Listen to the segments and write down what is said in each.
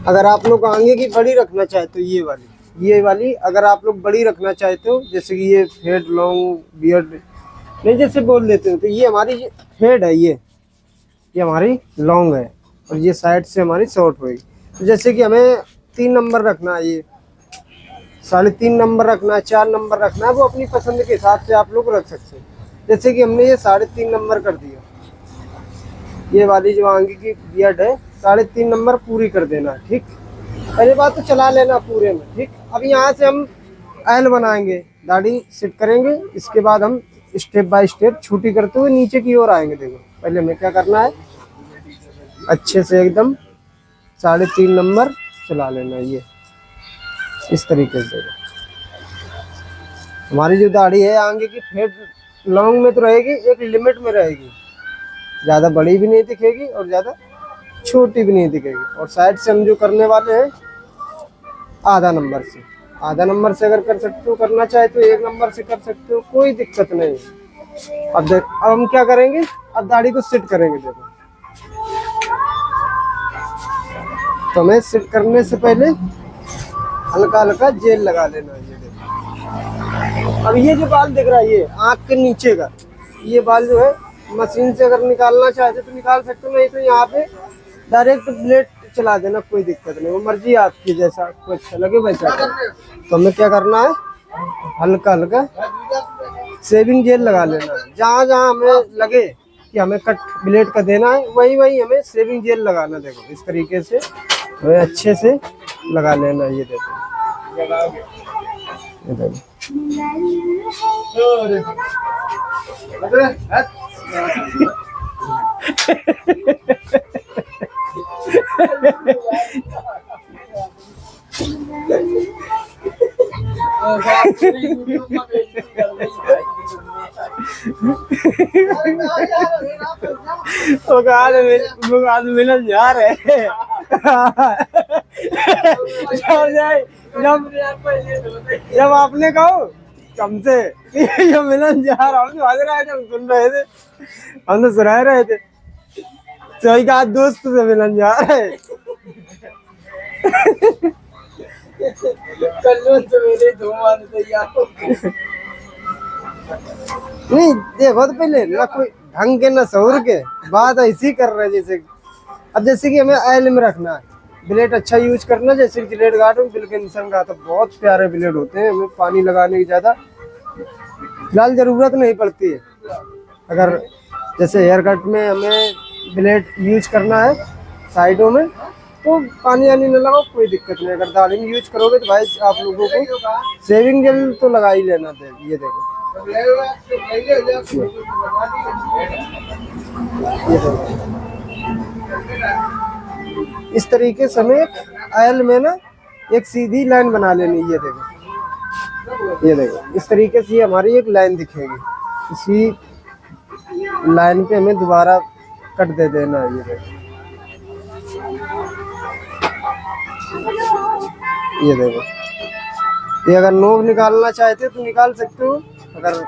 अगर आप लोग आगे की बड़ी रखना चाहते हो, ये वाली अगर आप लोग बड़ी रखना चाहते हो, जैसे कि ये फेड लॉन्ग बियर्ड नहीं जैसे बोल देते हो, तो ये हमारी फेड है, ये हमारी लॉन्ग है और ये साइड से हमारी शॉर्ट होगी। तो जैसे कि हमें 3 नंबर रखना है, ये 3.5 नंबर रखना है, 4 नंबर रखना है, वो अपनी पसंद के हिसाब से आप लोग रख सकते हैं। जैसे कि हमने ये 3.5 नंबर कर दिया, ये वाली जो आगे की बियर्ड है 3.5 नंबर पूरी कर देना, ठीक। पहले बात तो चला लेना पूरे में, ठीक। अब यहाँ से हम एल बनाएंगे, दाढ़ी सेट करेंगे, इसके बाद हम स्टेप बाय स्टेप छुट्टी करते हुए नीचे की ओर आएंगे। देखो पहले हमें क्या करना है, अच्छे से एकदम 3.5 नंबर चला लेना, ये इस तरीके से। हमारी जो दाढ़ी है आगे की फेड लॉन्ग में तो रहेगी, एक लिमिट में रहेगी, ज़्यादा बड़ी भी नहीं दिखेगी और ज़्यादा छोटी भी नहीं दिखेगी। और साइड से हम जो करने वाले हैं आधा नंबर से अगर कर सकते हो, करना चाहे तो 1 नंबर से कर सकते हो, कोई दिक्कत नहीं है। अब हम क्या करेंगे, अब दाढ़ी को सेट करेंगे। देखो तो हमें सेट करने से पहले हल्का हल्का जेल लगा लेना है। ये देखो अब ये जो बाल दिख रहा है, ये आँख के नीचे का ये बाल जो है, मशीन से अगर निकालना चाहते तो निकाल सकते हो, नहीं तो यहाँ पे डायरेक्ट ब्लेड चला देना, कोई दिक्कत नहीं, वो मर्जी आपकी, जैसा आपको अच्छा लगे वैसा। तो हमें क्या करना है, हल्का हल्का शेविंग जेल लगा लेना है। जहाँ जहाँ हमें लगे कि हमें कट ब्लेड का देना है, वही वही हमें शेविंग जेल लगाना। देखो इस तरीके से हमें अच्छे से लगा लेना। ये देखो, ये देखो मिलन जा रहे जब आपने कहो कम से ये मिलन जा रहा हूँ, भाग रहा है, जब सुन रहे थे हम तो सुना रहे थे, सही कहा, दोस्त से मिलन जा रहा है। नहीं देखो तो पहले ना कोई ढंग के ना सौर के बात ऐसी कर रहे जैसे। अब जैसे कि हमें ऑयल में रखना है, ब्लेड अच्छा यूज करना, जैसे जिलेट गार्ड बिल्किंसन का, तो बहुत प्यारे ब्लेड होते हैं, हमें पानी लगाने की ज़्यादा फिलहाल ज़रूरत नहीं पड़ती है। अगर जैसे हेयर कट में हमें ब्लेड यूज करना है साइडों में, तो पानी वानी न लगाओ, कोई दिक्कत नहीं। अगर दाढ़ी में यूज करोगे तो भाई आप लोगों को शेविंग जेल तो लगा ही लेना थे। ये देखो, ये देखो इस तरीके से हमें ऑयल में ना एक सीधी लाइन बना लेनी। ये देखो, ये देखो इस तरीके से हमारी एक लाइन दिखेगी, इसी लाइन पे हमें दोबारा कट दे देना। ये देखो, ये देखो, ये अगर नोक निकालना चाहते तो निकाल सकते हो। अगर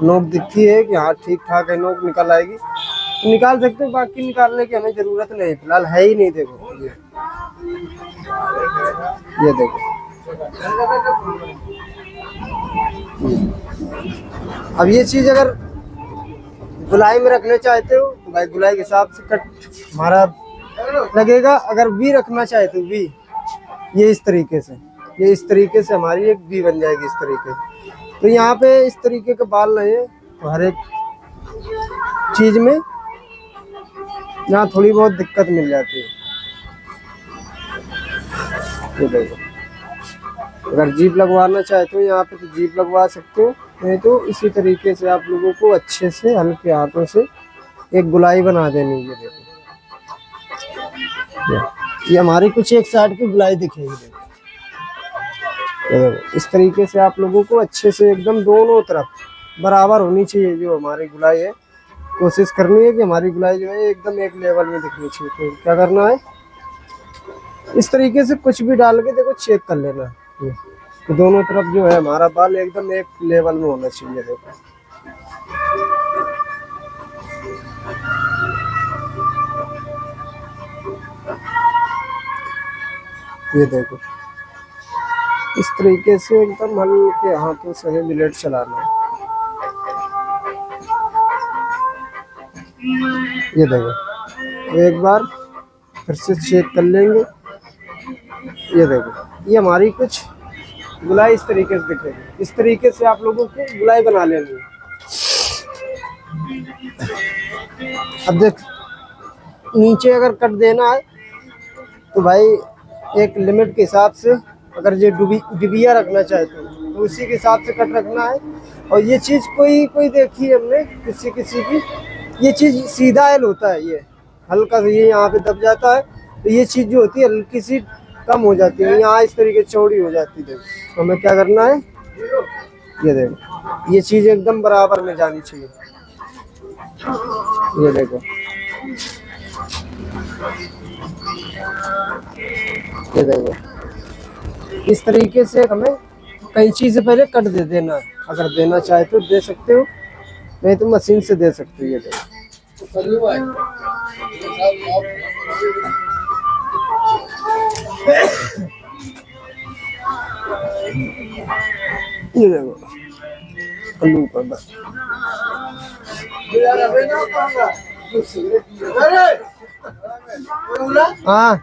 नोक दिखती है कि हाँ ठीक ठाक है, नोक निकल आएगी तो निकाल सकते हो, बाकी निकालने की हमें ज़रूरत नहीं, फिलहाल है ही नहीं। देखो ये देखो, अब ये चीज़ अगर गुलाई में रखना चाहते हो तो भाई गुलाई के हिसाब से कट हमारा लगेगा। अगर वी रखना चाहते हो, वी ये इस तरीके से, ये इस तरीके से हमारी एक वी बन जाएगी इस तरीके। तो यहाँ पे इस तरीके के बाल नहीं है, तो हर एक चीज़ में यहाँ थोड़ी बहुत दिक्कत मिल जाती है। ये देखो, अगर जीप लगवाना चाहते हो यहाँ पे तो जीप लगवा सकते हो, नहीं तो इसी तरीके से आप लोगों को अच्छे से हल्के हाथों से एक गुलाई बना देनी। ये देखो, ये हमारी कुछ एक साइड की गुलाई दिखेगी। देखो, ये देखो इस तरीके से आप लोगों को अच्छे से एकदम दोनों तरफ बराबर होनी चाहिए जो हमारी गुलाई है। कोशिश करनी है कि हमारी गुलाई जो है एकदम एक लेवल में दिखनी चाहिए। तो क्या करना है, इस तरीके से कुछ भी डाल के देखो चेक कर लेना। तो दोनों तरफ जो है हमारा बाल एकदम एक लेवल में होना चाहिए। देखो ये देखो इस तरीके से एकदम हल्के हाथों से हमें ब्लेड चलाना है। ये देखो एक बार फिर से चेक कर लेंगे। ये देखो ये हमारी कुछ गुलाई इस तरीके से दिखेगी। इस तरीके से आप लोगों को गुलाई बना लेनी है। अब देख नीचे अगर कट देना है तो भाई एक लिमिट के हिसाब से, अगर ये डिबिया रखना चाहते हो तो उसी के हिसाब से कट रखना है। और ये चीज़ कोई देखी है हमने किसी की, ये चीज़ सीधा एल होता है, ये हल्का सा ये यहाँ पे दब जाता है, तो ये चीज़ जो होती है हल्की सी कम हो जाती है, यहाँ इस तरीके चौड़ी हो जाती है। देखो तो हमें क्या करना है, ये देखो ये चीज़ एकदम बराबर में जानी चाहिए। ये देखो ये देखो इस तरीके से हमें कैंची से पहले कट दे देना है। अगर देना चाहे तो दे सकते हो, नहीं तो मशीन से दे सकते हो। ये देखो ये देखो आलू का बस हाँ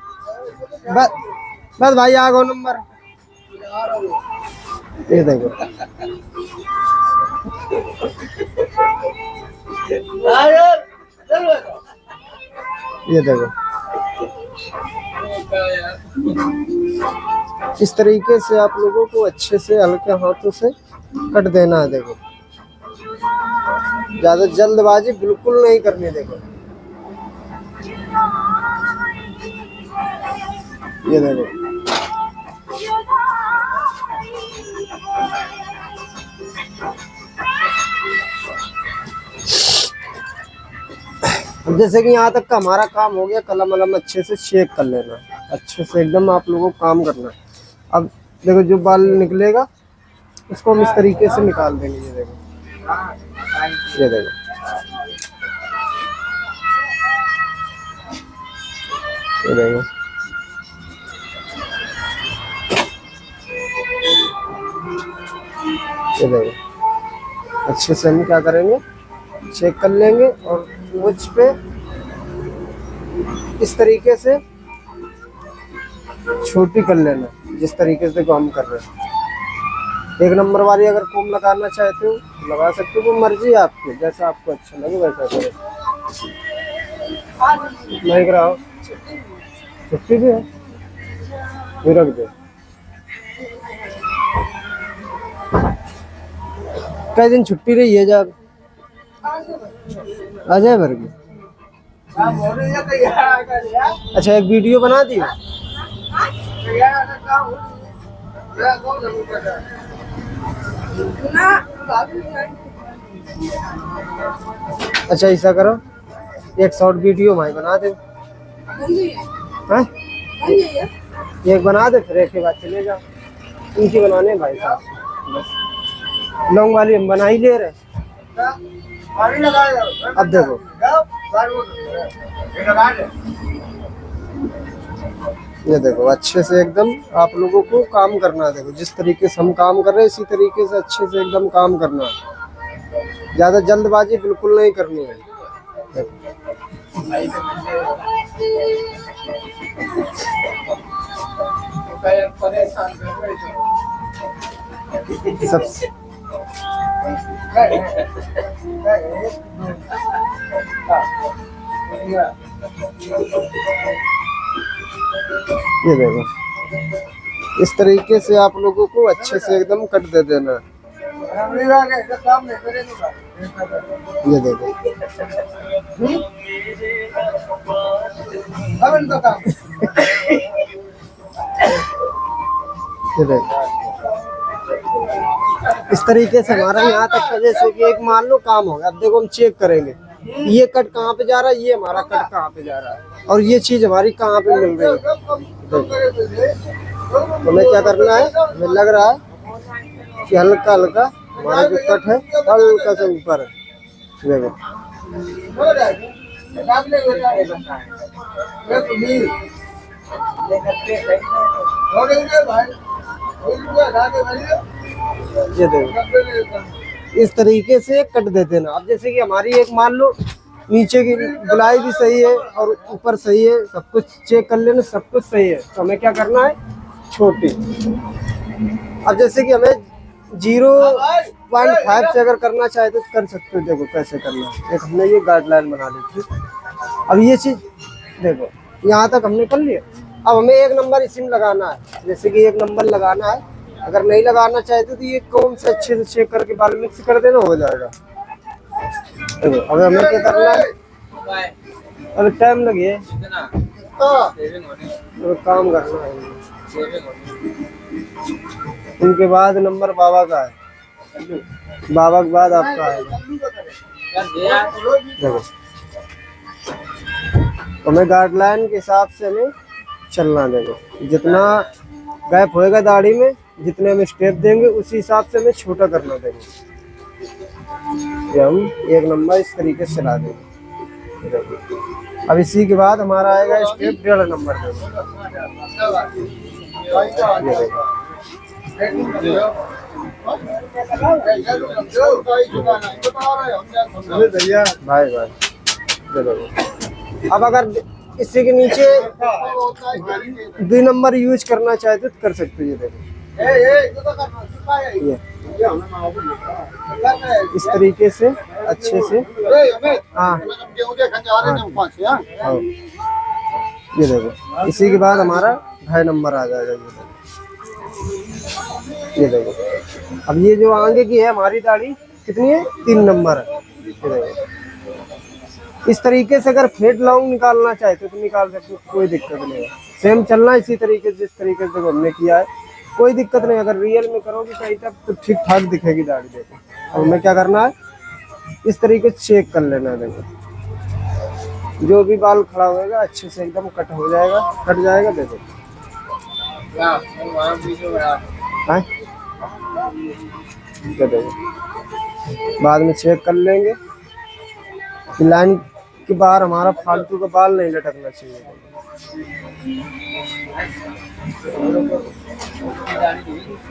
बस भाई आ गो नंबर। ये देखो ये देखो इस तरीके से आप लोगों को अच्छे से हल्के हाथों से कट देना है। देखो ज्यादा जल्दबाजी बिल्कुल नहीं करनी। देखो ये देखो जैसे कि यहाँ तक का हमारा काम हो गया, कलम वलम अच्छे से चेक कर लेना, अच्छे से एकदम आप लोगों को काम करना है। अब देखो जो बाल निकलेगा उसको हम इस तरीके से निकाल देंगे। ये देखो ये देखो ये देखो ये देखो अच्छे से हम क्या करेंगे, चेक कर लेंगे और मुझ पे इस तरीके से छोटी कर लेना, जिस तरीके से हम कर रहे हैं। एक नंबर वाली अगर कोम लगाना चाहते हो लगा सकते हो, वो मर्जी है आपकी, जैसा आपको अच्छा लगे वैसा करो। नहीं कराओ छुट्टी भी है, फिर रख दो। कई दिन छुट्टी रही है जब अजय भर की। अच्छा एक वीडियो बना दी। अच्छा ऐसा करो एक शॉर्ट वीडियो भाई बना दे, हाँ एक बना दे, फिर एक के बाद चले जाओ। इनकी बनाने भाई साहब, बस लॉन्ग वाली हम बना ही ले रहे। अब देखो ये देखो अच्छे से एकदम आप लोगों को काम करना है। देखो जिस तरीके से हम काम कर रहे हैं इसी तरीके से अच्छे से एकदम काम करना है, ज्यादा जल्दबाजी बिल्कुल नहीं करनी है। सबसे ये देखो इस तरीके से आप लोगों को अच्छे से एकदम कट दे देना। ये देखो ये देखो इस तरीके से हमारा यहाँ तक का जैसे कि एक मान लो काम हो गया। अब देखो हम चेक करेंगे ये कट कहाँ पे जा रहा है, ये हमारा कट कहाँ पे जा रहा है और ये चीज हमारी कहाँ पे मिल रही है। तो हमें क्या करना है, हमें लग रहा है कि हल्का हल्का हमारा जो कट है हल्का से ऊपर है। देखो ये देखो इस तरीके से कट देते ना। अब जैसे कि हमारी एक मान लो नीचे की गुलाई भी सही है और ऊपर सही है, सब कुछ चेक कर लेना, सब कुछ सही है, तो हमें क्या करना है, छोटी। अब जैसे कि हमें 0.5 से अगर करना चाहे तो कर सकते हो। देखो कैसे करना है, एक हमने ये गाइडलाइन बना ली थी। अब ये चीज देखो यहाँ तक हमने कर लिया। अब हमें एक नंबर इसी में लगाना है, जैसे कि एक नंबर लगाना है। अगर नहीं लगाना चाहते तो ये कौन से अच्छे से चेक करके बाल मिक्स कर देना, हो जाएगा। देखो अब हमें क्या करना है, अभी टाइम लगे तो काम करना है। उनके बाद नंबर बाबा का है, बाबा के बाद आपका आएगा। देखो हमें गाइडलाइन के हिसाब से हमें चलना। देखो जितना गैप होएगा दाढ़ी में, जितने हम स्टेप देंगे उसी हिसाब से हमें छोटा करना देंगे। ये हम एक नंबर इस तरीके से चला देंगे। देखो अब इसी के बाद हमारा आएगा स्टेप 1.5 नंबर देंगे। भाई भाई अब अगर इससे के नीचे 2 नंबर यूज करना चाहते तो कर सकते हो। ये देखो ये इस तरीके से अच्छे से, हाँ ये देखो इसी के बाद हमारा 2.5 नंबर आ जाएगा। ये देखो अब ये जो आगे की है हमारी दाढ़ी कितनी है, 3 नंबर है। ये देखो इस तरीके से अगर फेड लॉन्ग निकालना चाहते तो निकाल सकते हो, कोई दिक्कत नहीं है। सेम चलना इसी तरीके से जिस तरीके से हमने किया है, कोई दिक्कत नहीं। अगर रियल में करोगे सही तब तो ठीक ठाक दिखेगी दाढ़ी। देखो अब हमें क्या करना है, इस तरीके से चेक कर लेना है। देखो जो भी बाल खड़ा होएगा अच्छे से एकदम कट हो जाएगा, कट जाएगा। देखो देखो बाद में चेक कर लेंगे। लाइन के बाहर हमारा फालतू का बाल नहीं लटकना चाहिए।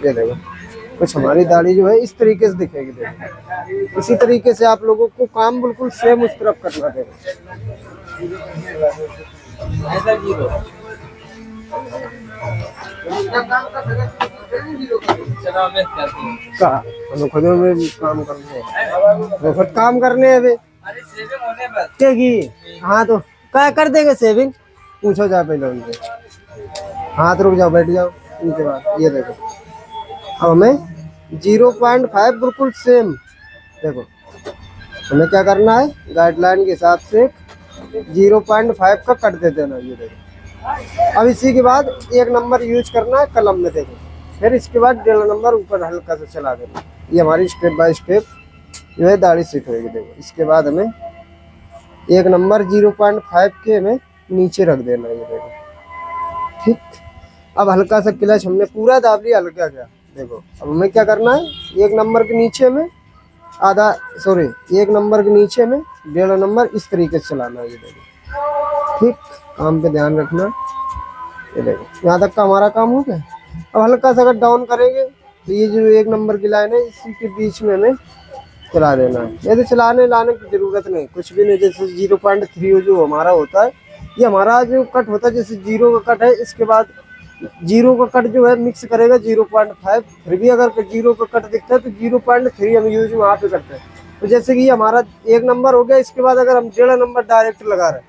ये देखो कुछ हमारी दाढ़ी जो है इस तरीके से दिखेगी। देखो इसी तरीके से आप लोगों को काम बिल्कुल सेम उस तरफ करना देगा। हम खुद में काम करने, खुद काम करने हैं क्या की। हाँ तो क्या कर देंगे सेविंग, पूछो जाओ पहले उनसे। हाथ रुक जाओ, बैठ जाओ। उनके बाद ये देखो अब हमें 0.5 बिल्कुल सेम। देखो हमें क्या करना है, गाइडलाइन के हिसाब से 0.5 का कट दे देना। ये देखो अब इसी के बाद 1 नंबर यूज करना है कलम में। देखो फिर इसके बाद 1.5 नंबर ऊपर हल्का से चला देना। ये हमारी स्टेप बाय स्टेप जो है दाढ़ी सीख होगी। देखो इसके बाद हमें 1 नंबर 0.5 के हमें नीचे रख देना। ये देखो ठीक। अब हल्का सा क्लच हमने पूरा दाब लिया, हल्का क्या। देखो अब हमें क्या करना है, 1 नंबर के नीचे में आधा, सॉरी 1 नंबर के नीचे में 1.5 नंबर इस तरीके से चलाना है। ये देखो ठीक, काम पे ध्यान रखना। ये देखो यहाँ तक का हमारा काम हो गया। अब हल्का सा अगर डाउन करेंगे तो ये जो 1 नंबर की लाइन है इसी के बीच में हमें चला देना है। ये तो चलाने लाने की जरूरत नहीं, कुछ भी नहीं। जैसे 0.3 जो हमारा होता है, ये हमारा जो कट होता है, जैसे 0 का कट है, इसके बाद 0 का कट जो है मिक्स करेगा 0.5। फिर भी अगर 0 का कट दिखता है तो 0.3 हम यूज वहाँ पे करते हैं। तो जैसे कि ये हमारा 1 नंबर हो गया, इसके बाद अगर हम 1.5 नंबर डायरेक्ट लगा रहे हैं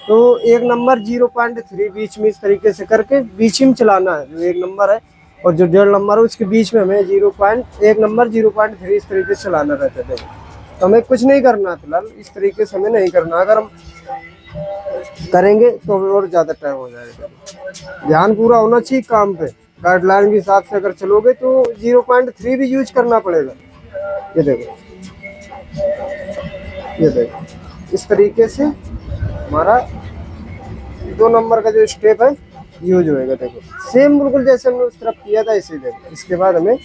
तो 1 नंबर 0.3 बीच में इस तरीके से करके बीच में चलाना है। जो 1 नंबर है और जो 1.5 नंबर है उसके बीच में हमें 1 नंबर 0.3 इस तरीके से चलाना रहता है। देखो तो हमें कुछ नहीं करना फिलहाल, इस तरीके से हमें नहीं करना। अगर हम करेंगे तो और ज़्यादा टाइम हो जाएगा। ध्यान पूरा होना चाहिए काम पे। गाइडलाइन के हिसाब से अगर चलोगे तो 0.3 भी यूज करना पड़ेगा। ये देखो, ये देखो इस तरीके से हमारा 2 नंबर का जो स्टेप है यूज होएगा। देखो सेम बिल्कुल जैसे हमने उस तरफ किया था इसी। देखो इसके बाद हमें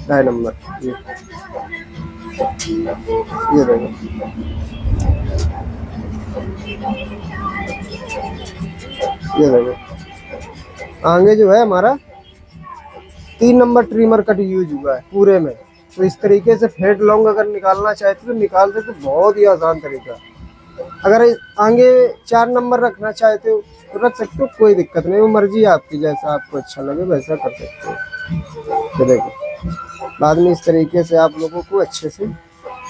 2.5 नंबर। ये देखो, ये देखो आगे जो है हमारा 3 नंबर ट्रिमर कट यूज हुआ है पूरे में। तो इस तरीके से फेड लॉन्ग अगर निकालना चाहते तो निकाल सकते, तो बहुत ही आसान तरीका। अगर आगे 4 नंबर रखना चाहते हो तो रख सकते हो, कोई दिक्कत नहीं, वो मर्जी है आपकी, जैसा आपको अच्छा लगे वैसा कर सकते हो। तो देखो बाद में इस तरीके से आप लोगों को अच्छे से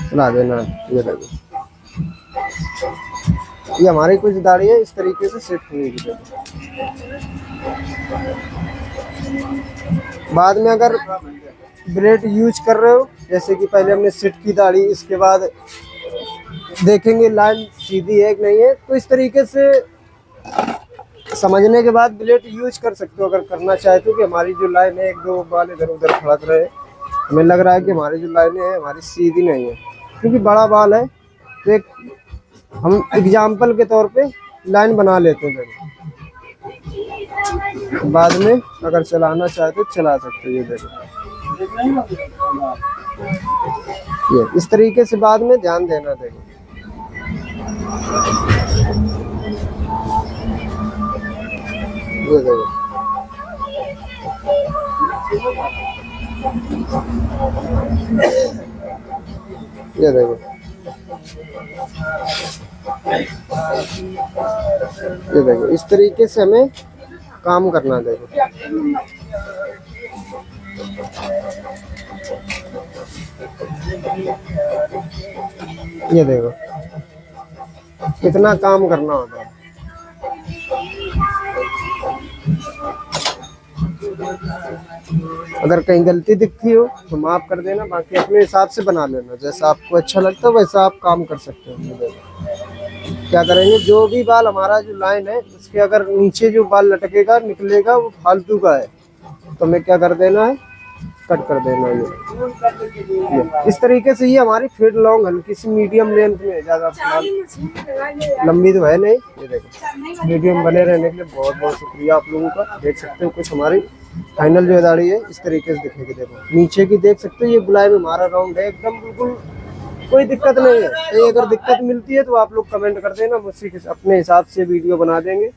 चला देना है। ये देखो ये हमारी कुछ दाढ़ी है इस तरीके से सेट होगी। बाद में अगर ब्लेड यूज कर रहे हो, जैसे कि पहले हमने सेट की दाढ़ी, इसके बाद देखेंगे लाइन सीधी है कि नहीं है, तो इस तरीके से समझने के बाद ब्लेड यूज कर सकते हो। अगर करना चाहते हो कि हमारी जो लाइन है 1-2 बाल इधर उधर फड़क रहे, हमें लग रहा है कि हमारी जो लाइनें है हमारी सीधी नहीं है क्योंकि बड़ा बाल है, तो एक हम एग्जाम्पल के तौर पे लाइन बना लेते हैं। बाद में अगर चलाना चाहते तो चला सकते हो। ये देखो ये इस तरीके से बाद में ध्यान देना। देखो ये देखो ये देखो ये देखो इस तरीके से हमें काम करना। देखो ये देखो कितना काम करना होता है। अगर कहीं गलती दिखती हो तो माफ कर देना, बाकी अपने हिसाब से बना लेना, जैसा आपको अच्छा लगता है वैसा आप काम कर सकते हो। क्या करेंगे, जो भी बाल हमारा जो लाइन है उसके अगर नीचे जो बाल लटकेगा निकलेगा वो फालतू का है, तो हमें क्या कर देना है, कट कर देना। ये इस तरीके से ये हमारी फेड लॉन्ग हल्की सी मीडियम लेंथ में, ज़्यादा लंबी तो है नहीं। ये देखो मीडियम बने रहने के लिए बहुत बहुत शुक्रिया आप लोगों का। देख सकते हो कुछ हमारी फाइनल जो दाढ़ी है इस तरीके से दिखेगी। देखो नीचे की देख सकते हो, ये गुलाब में हमारा राउंड है एकदम, बिल्कुल कोई दिक्कत नहीं है। अगर दिक्कत मिलती है तो आप लोग कमेंट कर देना, मुझसे अपने हिसाब से वीडियो बना देंगे।